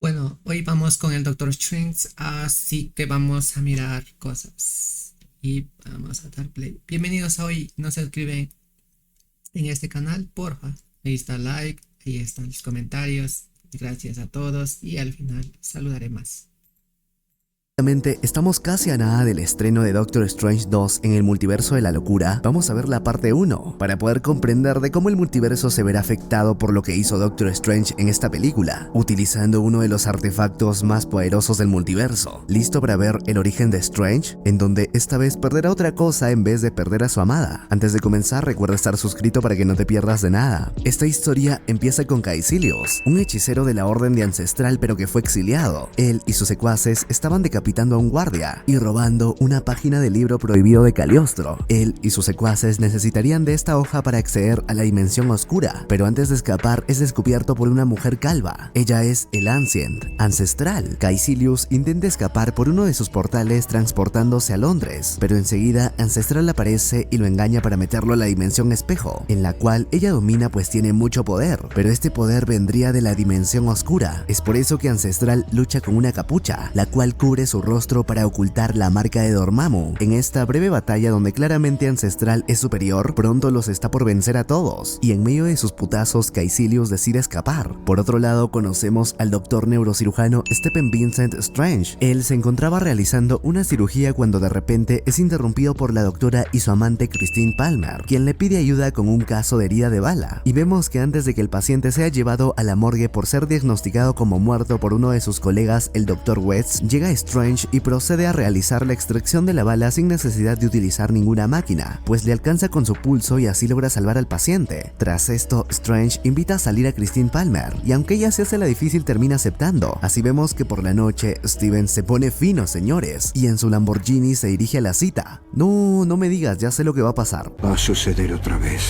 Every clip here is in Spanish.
Bueno, hoy vamos con el Doctor Strange, así que vamos a mirar cosas y vamos a dar play. Bienvenidos a hoy, no se suscriben en este canal, porfa. Ahí está el like, ahí están los comentarios. Gracias a todos y al final saludaré más. Estamos casi a nada del estreno de Doctor Strange 2 en el multiverso de la locura. Vamos a ver la parte 1 para poder comprender de cómo el multiverso se verá afectado por lo que hizo Doctor Strange en esta película, utilizando uno de los artefactos más poderosos del multiverso. ¿Listo para ver el origen de Strange? En donde esta vez perderá otra cosa en vez de perder a su amada. Antes de comenzar, recuerda estar suscrito para que no te pierdas de nada. Esta historia empieza con Caecilius, un hechicero de la Orden de Ancestral pero que fue exiliado. Él y sus secuaces estaban decapitando a un guardia y robando una página del libro prohibido de Cagliostro. Él y sus secuaces necesitarían de esta hoja para acceder a la dimensión oscura, pero antes de escapar es descubierto por una mujer calva. Ella es el Ancient, ancestral. Caecilius intenta escapar por uno de sus portales transportándose a Londres, pero enseguida Ancestral aparece y lo engaña para meterlo a la dimensión espejo, en la cual ella domina pues tiene mucho poder, pero este poder vendría de la dimensión oscura. Es por eso que Ancestral lucha con una capucha, la cual cubre su rostro para ocultar la marca de Dormammu. En esta breve batalla donde claramente Ancestral es superior, pronto los está por vencer a todos, y en medio de sus putazos Caecilius decide escapar. Por otro lado conocemos al doctor neurocirujano Stephen Vincent Strange. Él se encontraba realizando una cirugía cuando de repente es interrumpido por la doctora y su amante Christine Palmer, quien le pide ayuda con un caso de herida de bala, y vemos que antes de que el paciente sea llevado a la morgue por ser diagnosticado como muerto por uno de sus colegas, el Dr. West, llega Strange y procede a realizar la extracción de la bala sin necesidad de utilizar ninguna máquina, pues le alcanza con su pulso y así logra salvar al paciente. Tras esto, Strange invita a salir a Christine Palmer, y aunque ella se hace la difícil termina aceptando. Así vemos que por la noche, Steven se pone fino, señores, y en su Lamborghini se dirige a la cita. No me digas, ya sé lo que va a pasar. Va a suceder otra vez.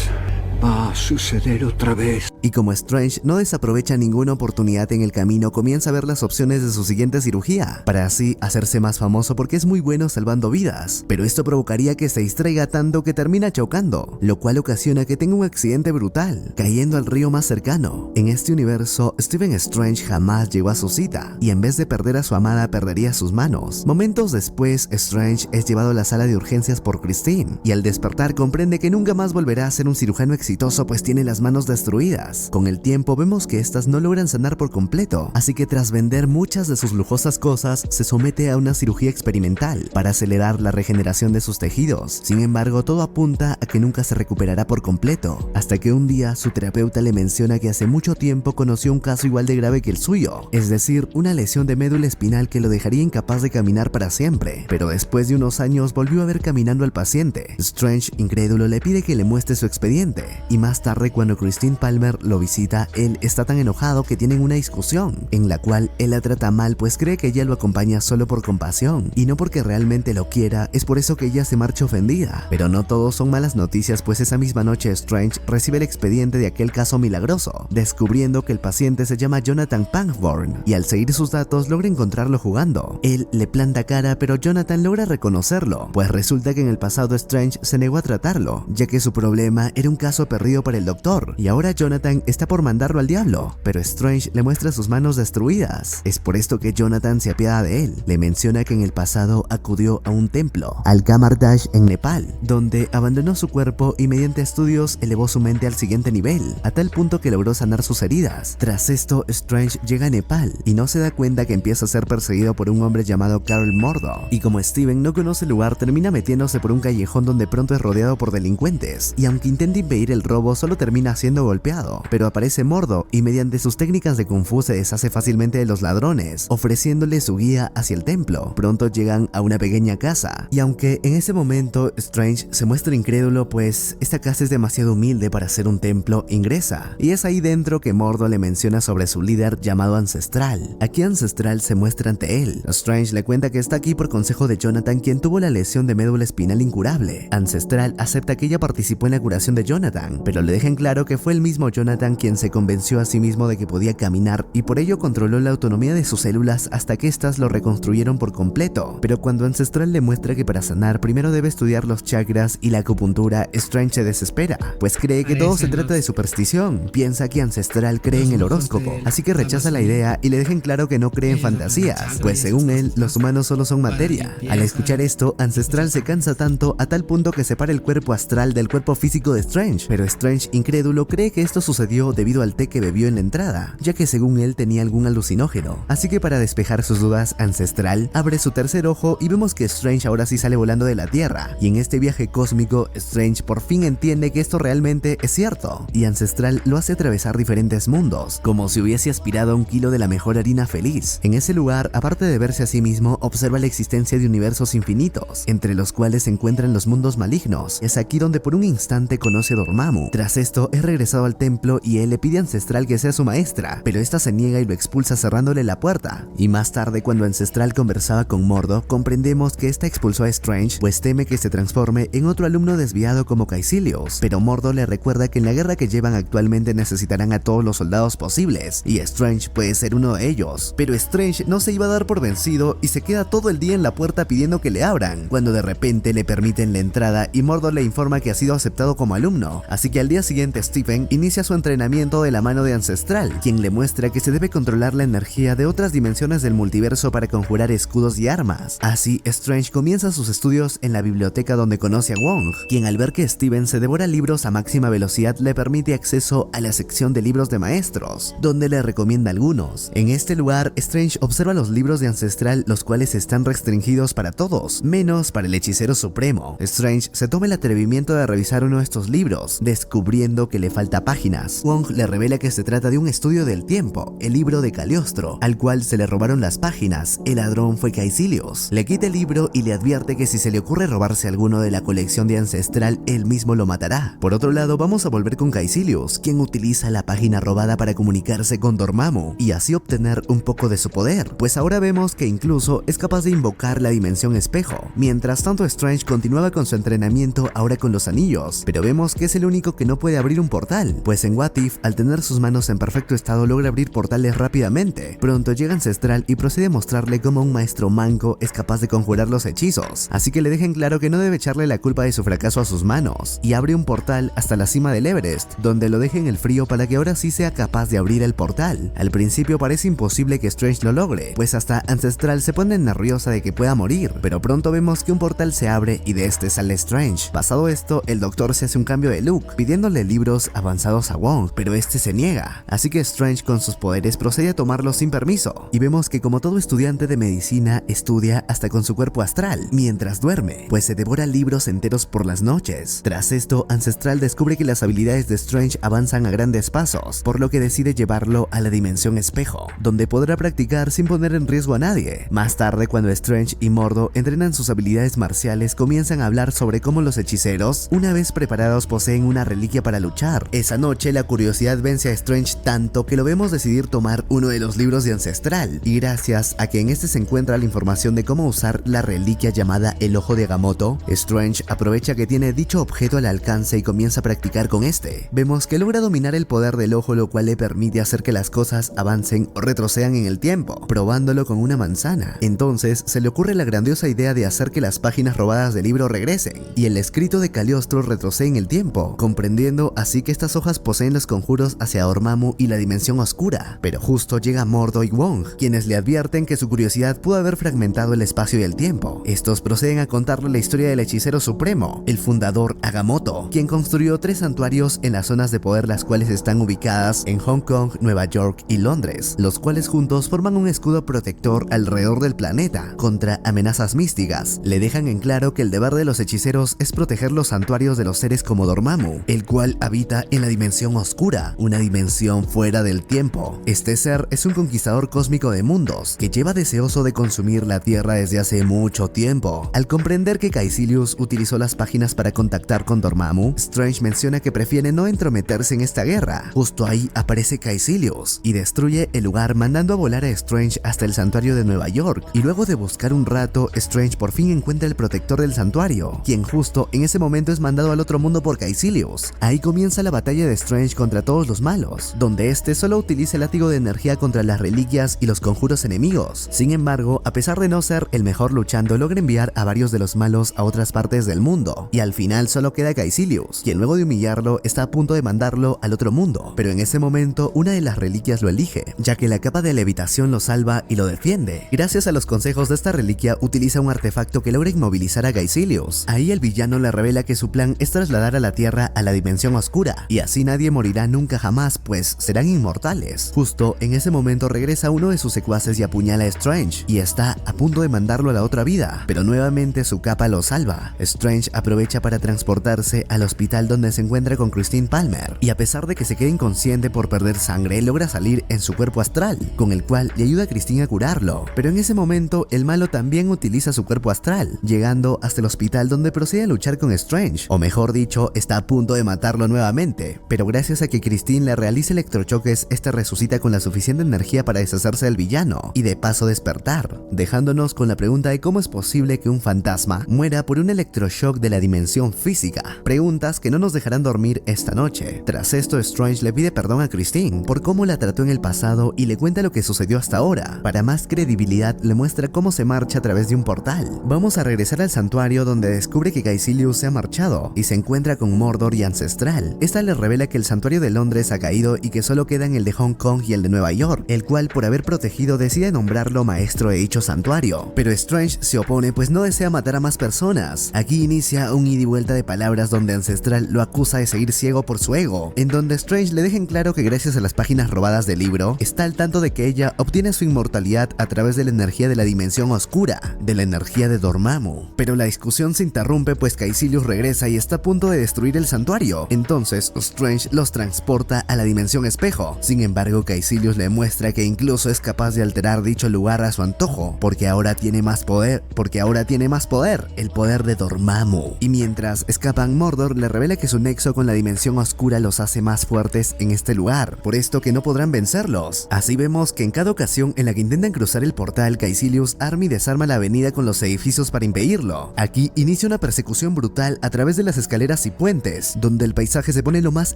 Va a suceder otra vez. Y como Strange no desaprovecha ninguna oportunidad en el camino, comienza a ver las opciones de su siguiente cirugía, para así hacerse más famoso porque es muy bueno salvando vidas. Pero esto provocaría que se distraiga tanto que termina chocando, lo cual ocasiona que tenga un accidente brutal, cayendo al río más cercano. En este universo, Stephen Strange jamás llegó a su cita, y en vez de perder a su amada, perdería sus manos. Momentos después, Strange es llevado a la sala de urgencias por Christine, y al despertar comprende que nunca más volverá a ser un cirujano exitoso pues tiene las manos destruidas. Con el tiempo vemos que estas no logran sanar por completo, así que tras vender muchas de sus lujosas cosas, se somete a una cirugía experimental para acelerar la regeneración de sus tejidos. Sin embargo, todo apunta a que nunca se recuperará por completo, hasta que un día su terapeuta le menciona que hace mucho tiempo conoció un caso igual de grave que el suyo, es decir, una lesión de médula espinal que lo dejaría incapaz de caminar para siempre, pero después de unos años volvió a ver caminando al paciente. Strange, incrédulo, le pide que le muestre su expediente, y más tarde cuando Christine Palmer lo visita, él está tan enojado que tienen una discusión, en la cual él la trata mal pues cree que ella lo acompaña solo por compasión, y no porque realmente lo quiera. Es por eso que ella se marcha ofendida. Pero no todo son malas noticias, pues esa misma noche Strange recibe el expediente de aquel caso milagroso, descubriendo que el paciente se llama Jonathan Pangborn, y al seguir sus datos logra encontrarlo jugando. Él le planta cara, pero Jonathan logra reconocerlo, pues resulta que en el pasado Strange se negó a tratarlo, ya que su problema era un caso perdido para el doctor, y ahora Jonathan está por mandarlo al diablo, pero Strange le muestra sus manos destruidas. Es por esto que Jonathan se apiada de él. Le menciona que en el pasado acudió a un templo, al Kamardash en Nepal, donde abandonó su cuerpo y mediante estudios elevó su mente al siguiente nivel, a tal punto que logró sanar sus heridas. Tras esto, Strange llega a Nepal y no se da cuenta que empieza a ser perseguido por un hombre llamado Carl Mordo, y como Steven no conoce el lugar, termina metiéndose por un callejón donde pronto es rodeado por delincuentes, y aunque intenta impedir el robo, solo termina siendo golpeado, pero aparece Mordo y mediante sus técnicas de Kung Fu se deshace fácilmente de los ladrones, ofreciéndole su guía hacia el templo. Pronto llegan a una pequeña casa, y aunque en ese momento Strange se muestra incrédulo pues esta casa es demasiado humilde para ser un templo, ingresa, y es ahí dentro que Mordo le menciona sobre su líder llamado Ancestral. Aquí Ancestral se muestra ante él. Strange le cuenta que está aquí por consejo de Jonathan, quien tuvo la lesión de médula espinal incurable. Ancestral acepta que ella participó en la curación de Jonathan, Jonathan, pero le dejan claro que fue el mismo Jonathan quien se convenció a sí mismo de que podía caminar y por ello controló la autonomía de sus células hasta que éstas lo reconstruyeron por completo. Pero cuando Ancestral le muestra que para sanar primero debe estudiar los chakras y la acupuntura, Strange se desespera, pues cree que todo se trata de superstición. Piensa que Ancestral cree en el horóscopo, así que rechaza la idea y le dejan claro que no cree en fantasías, pues según él, los humanos solo son materia. Al escuchar esto, Ancestral se cansa tanto a tal punto que separa el cuerpo astral del cuerpo físico de Strange, pero Strange, incrédulo, cree que esto sucedió debido al té que bebió en la entrada, ya que según él tenía algún alucinógeno. Así que para despejar sus dudas, Ancestral abre su tercer ojo y vemos que Strange ahora sí sale volando de la Tierra, y en este viaje cósmico, Strange por fin entiende que esto realmente es cierto, y Ancestral lo hace atravesar diferentes mundos, como si hubiese aspirado a un kilo de la mejor harina feliz. En ese lugar, aparte de verse a sí mismo, observa la existencia de universos infinitos, entre los cuales se encuentran los mundos malignos. Es aquí donde por un instante conoce a Dormammu. Tras esto, es regresado al templo y él le pide a Ancestral que sea su maestra, pero esta se niega y lo expulsa cerrándole la puerta. Y más tarde, cuando Ancestral conversaba con Mordo, comprendemos que esta expulsó a Strange, pues teme que se transforme en otro alumno desviado como Caecilius. Pero Mordo le recuerda que en la guerra que llevan actualmente necesitarán a todos los soldados posibles, y Strange puede ser uno de ellos. Pero Strange no se iba a dar por vencido y se queda todo el día en la puerta pidiendo que le abran, cuando de repente le permiten la entrada y Mordo le informa que ha sido aceptado como alumno. Así que al día siguiente Stephen inicia su entrenamiento de la mano de Ancestral, quien le muestra que se debe controlar la energía de otras dimensiones del multiverso para conjurar escudos y armas. Así, Strange comienza sus estudios en la biblioteca donde conoce a Wong, quien al ver que Steven se devora libros a máxima velocidad le permite acceso a la sección de libros de maestros, donde le recomienda algunos. En este lugar, Strange observa los libros de Ancestral, los cuales están restringidos para todos, menos para el hechicero supremo. Strange se toma el atrevimiento de revisar uno de estos libros, descubriendo que le falta páginas. Wong le revela que se trata de un estudio del tiempo, el libro de Cagliostro, al cual se le robaron las páginas. El ladrón fue Caecilius. Le quita el libro y le advierte que si se le ocurre robarse alguno de la colección de Ancestral, él mismo lo matará. Por otro lado, vamos a volver con Caecilius, quien utiliza la página robada para comunicarse con Dormammu y así obtener un poco de su poder, pues ahora vemos que incluso es capaz de invocar la dimensión espejo. Mientras tanto, Strange continuaba con su entrenamiento ahora con los anillos, pero vemos que es el único que no puede abrir un portal, pues en What If, al tener sus manos en perfecto estado, logra abrir portales rápidamente. Pronto llega Ancestral y procede a mostrarle cómo un maestro manco es capaz de conjurar los hechizos, así que le dejan claro que no debe echarle la culpa de su fracaso a sus manos, y abre un portal hasta la cima del Everest, donde lo deja en el frío para que ahora sí sea capaz de abrir el portal. Al principio parece imposible que Strange lo logre, pues hasta Ancestral se pone nerviosa de que pueda morir, pero pronto vemos que un portal se abre y de este sale Strange. Pasado esto, el doctor se hace un cambio de look, pidiéndole libros avanzados a Wong, pero este se niega, así que Strange con sus poderes procede a tomarlos sin permiso, y vemos que como todo estudiante de medicina, estudia hasta con su cuerpo astral, mientras duerme, pues se devora libros enteros por las noches. Tras esto, Ancestral descubre que las habilidades de Strange avanzan a grandes pasos, por lo que decide llevarlo a la dimensión espejo, donde podrá practicar sin poner en riesgo a nadie. Más tarde, cuando Strange y Mordo entrenan sus habilidades marciales, comienzan a hablar sobre cómo los hechiceros, una vez preparados, poseen una reliquia para luchar. Esa noche, la curiosidad vence a Strange tanto que lo vemos decidir tomar uno de los libros de Ancestral, y gracias a que en este se encuentra la información de cómo usar la reliquia llamada el Ojo de Agamotto, Strange aprovecha que tiene dicho objeto al alcance y comienza a practicar con este. Vemos que logra dominar el poder del ojo, lo cual le permite hacer que las cosas avancen o retrocedan en el tiempo, probándolo con una manzana. Entonces se le ocurre la grandiosa idea de hacer que las páginas robadas del libro regresen, y el escrito de Cagliostro retrocede en el tiempo, comprendiendo así que estas hojas poseen los conjuros hacia Dormammu y la dimensión oscura. Pero justo llega Mordo y Wong, quienes le advierten que su curiosidad pudo haber fragmentado el espacio y el tiempo. Estos proceden a contarle la historia del hechicero supremo, el fundador Agamotto, quien construyó 3 santuarios en las zonas de poder, las cuales están ubicadas en Hong Kong, Nueva York y Londres, los cuales juntos forman un escudo protector alrededor del planeta contra amenazas místicas. Le dejan en claro que el deber de los hechiceros es proteger los santuarios de los seres como Dormammu, el cual habita en la dimensión oscura, una dimensión fuera del tiempo. Este ser es un conquistador cósmico de mundos que lleva deseoso de consumir la Tierra desde hace mucho tiempo. Al comprender que Caecilius utilizó las páginas para contactar con Dormammu, Strange menciona que prefiere no entrometerse en esta guerra. Justo ahí aparece Caecilius y destruye el lugar, mandando a volar a Strange hasta el santuario de Nueva York, y luego de buscar un rato, Strange por fin encuentra el protector del santuario, quien justo en ese momento es mandado al otro mundo por Caecilius. Caecilius. Ahí comienza la batalla de Strange contra todos los malos, donde este solo utiliza el látigo de energía contra las reliquias y los conjuros enemigos. Sin embargo, a pesar de no ser el mejor luchando, logra enviar a varios de los malos a otras partes del mundo, y al final solo queda Caecilius, quien luego de humillarlo está a punto de mandarlo al otro mundo, pero en ese momento una de las reliquias lo elige, ya que la capa de levitación lo salva y lo defiende. Gracias a los consejos de esta reliquia, utiliza un artefacto que logra inmovilizar a Caecilius. Ahí el villano le revela que su plan es trasladar a la Tierra a la dimensión oscura, y así nadie morirá nunca jamás, pues serán inmortales. Justo en ese momento regresa uno de sus secuaces y apuñala a Strange, y está a punto de mandarlo a la otra vida, pero nuevamente su capa lo salva. Strange aprovecha para transportarse al hospital donde se encuentra con Christine Palmer, y a pesar de que se queda inconsciente por perder sangre, logra salir en su cuerpo astral, con el cual le ayuda a Christine a curarlo. Pero en ese momento el malo también utiliza su cuerpo astral, llegando hasta el hospital donde procede a luchar con Strange, o mejor dicho, está a punto de matarlo nuevamente. Pero gracias a que Christine le realiza electrochoques, este resucita con la suficiente energía para deshacerse del villano y de paso despertar, dejándonos con la pregunta de cómo es posible que un fantasma muera por un electroshock de la dimensión física. Preguntas que no nos dejarán dormir esta noche. Tras esto, Strange le pide perdón a Christine por cómo la trató en el pasado y le cuenta lo que sucedió hasta ahora. Para más credibilidad, le muestra cómo se marcha a través de un portal. Vamos a regresar al santuario donde descubre que Caecilius se ha marchado y se encuentra con Mordor y Ancestral. Esta le revela que el santuario de Londres ha caído y que solo quedan el de Hong Kong y el de Nueva York, el cual por haber protegido decide nombrarlo maestro de dicho santuario. Pero Strange se opone, pues no desea matar a más personas. Aquí inicia un ida y vuelta de palabras donde Ancestral lo acusa de seguir ciego por su ego, en donde Strange le deja en claro que gracias a las páginas robadas del libro, está al tanto de que ella obtiene su inmortalidad a través de la energía de la dimensión oscura, de la energía de Dormammu. Pero la discusión se interrumpe pues Caecilius regresa y está a punto de destruir el santuario. Entonces Strange los transporta a la dimensión espejo. Sin embargo, Caecilius le muestra que incluso es capaz de alterar dicho lugar a su antojo, porque ahora tiene más poder, el poder de Dormammu. Y mientras escapan, Mordor le revela que su nexo con la dimensión oscura los hace más fuertes en este lugar, por esto que no podrán vencerlos. Así vemos que en cada ocasión en la que intentan cruzar el portal, Caecilius arma y desarma la avenida con los edificios para impedirlo. Aquí inicia una persecución brutal a través de las escaleras y puentes, donde el paisaje se pone lo más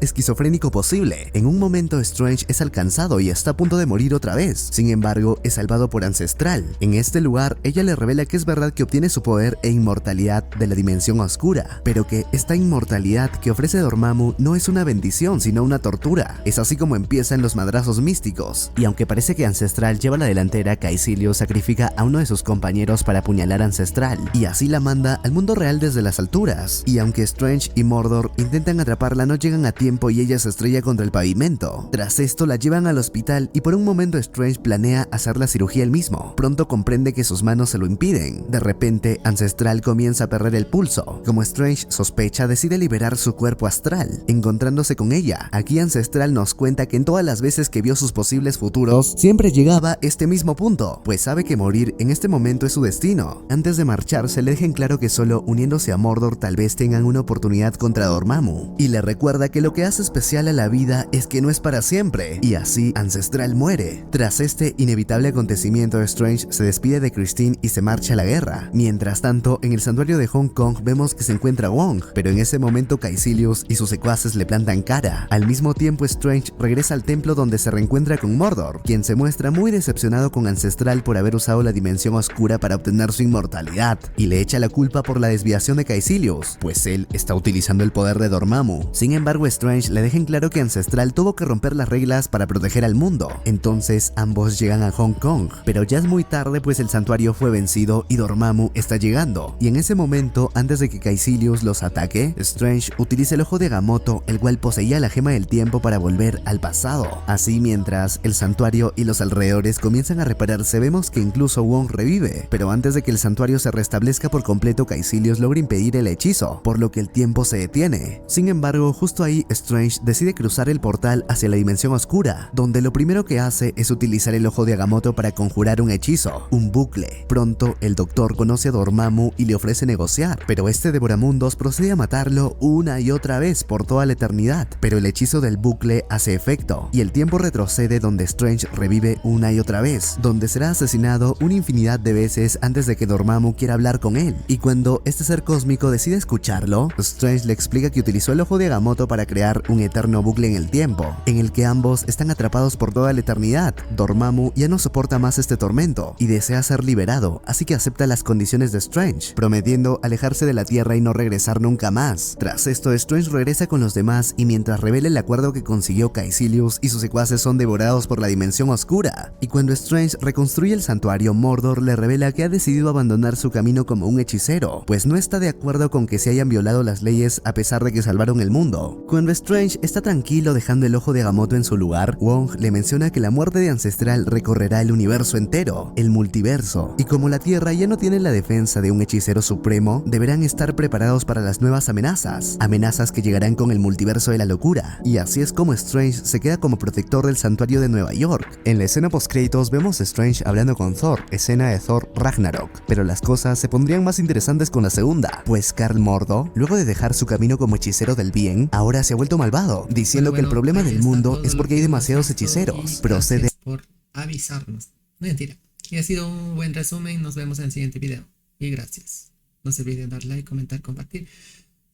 esquizofrénico posible. En un momento Strange es alcanzado y está a punto de morir otra vez. Sin embargo, es salvado por Ancestral. En este lugar, ella le revela que es verdad que obtiene su poder e inmortalidad de la dimensión oscura, pero que esta inmortalidad que ofrece Dormammu no es una bendición, sino una tortura. Es así como empiezan los madrazos místicos. Y aunque parece que Ancestral lleva la delantera, Caecilius sacrifica a uno de sus compañeros para apuñalar a Ancestral, y así la manda al mundo real desde las alturas. Y aunque Strange y Mordor intentan atraparla, no llegan a tiempo y ella se estrella contra el pavimento. Tras esto la llevan al hospital y por un momento Strange planea hacer la cirugía él mismo. Pronto comprende que sus manos se lo impiden. De repente, Ancestral comienza a perder el pulso. Como Strange sospecha, decide liberar su cuerpo astral, encontrándose con ella. Aquí Ancestral nos cuenta que en todas las veces que vio sus posibles futuros, siempre llegaba a este mismo punto, pues sabe que morir en este momento es su destino. Antes de marcharse, le deja en claro que solo uniéndose a Mordor tal vez tengan una oportunidad contra Dormammu, y le recuerda que lo que hace especial a la vida es que no es para siempre, y así Ancestral muere. Tras este inevitable acontecimiento, Strange se despide de Christine y se marcha a la guerra. Mientras tanto, en el santuario de Hong Kong vemos que se encuentra Wong, pero en ese momento Caecilius y sus secuaces le plantan cara. Al mismo tiempo, Strange regresa al templo donde se reencuentra con Mordor, quien se muestra muy decepcionado con Ancestral por haber usado la dimensión oscura para obtener su inmortalidad, y le echa la culpa por la desviación de Caecilius, pues él está utilizando el poder de Dormammu. Sin embargo, Strange le deja en claro que Ancestral tuvo que romper las reglas para proteger al mundo. Entonces ambos llegan a Hong Kong, pero ya es muy tarde pues el santuario fue vencido y Dormammu está llegando. Y en ese momento, antes de que Caecilius los ataque, Strange utiliza el ojo de Agamotto, el cual poseía la gema del tiempo para volver al pasado. Así, mientras el santuario y los alrededores comienzan a repararse, vemos que incluso Wong revive, pero antes de que el santuario se restablezca por completo, Caecilius logra impedir el hechizo, por lo que el tiempo se detiene. Sin embargo, justo ahí Strange decide cruzar el portal hacia la dimensión oscura, donde lo primero que hace es utilizar el ojo de Agamotto para conjurar un hechizo, un bucle. Pronto el doctor conoce a Dormammu y le ofrece negociar, pero este devoramundos procede a matarlo una y otra vez por toda la eternidad. Pero el hechizo del bucle hace efecto y el tiempo retrocede, donde Strange revive una y otra vez, donde será asesinado una infinidad de veces antes de que Dormammu quiera hablar con él. Y cuando este ser cósmico decide escucharlo, Strange le explica explica que utilizó el ojo de Agamotto para crear un eterno bucle en el tiempo, en el que ambos están atrapados por toda la eternidad. Dormammu ya no soporta más este tormento y desea ser liberado, así que acepta las condiciones de Strange, prometiendo alejarse de la Tierra y no regresar nunca más. Tras esto, Strange regresa con los demás y mientras revela el acuerdo que consiguió, Caecilius y sus secuaces son devorados por la dimensión oscura. Y cuando Strange reconstruye el santuario, Mordor le revela que ha decidido abandonar su camino como un hechicero, pues no está de acuerdo con que se hayan violado las leyes a pesar de que salvaron el mundo. Cuando Strange está tranquilo dejando el ojo de Agamotto en su lugar, Wong le menciona que la muerte de Ancestral recorrerá el universo entero, el multiverso, y como la Tierra ya no tiene la defensa de un hechicero supremo, deberán estar preparados para las nuevas amenazas que llegarán con el multiverso de la locura. Y así es como Strange se queda como protector del santuario de Nueva York. En la escena post-créditos vemos a Strange hablando con Thor, escena de Thor Ragnarok, pero las cosas se pondrían más interesantes con la segunda, pues Karl Mordo, luego de dejar su camino como hechicero del bien, ahora se ha vuelto malvado, diciendo que el problema del mundo es porque hay demasiados hechiceros. Procede Gracias por avisarnos. No, mentira. Y ha sido un buen resumen. Nos vemos en el siguiente video. Y gracias. No se olviden dar like, comentar, compartir.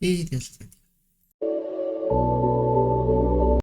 Y Dios los bendiga.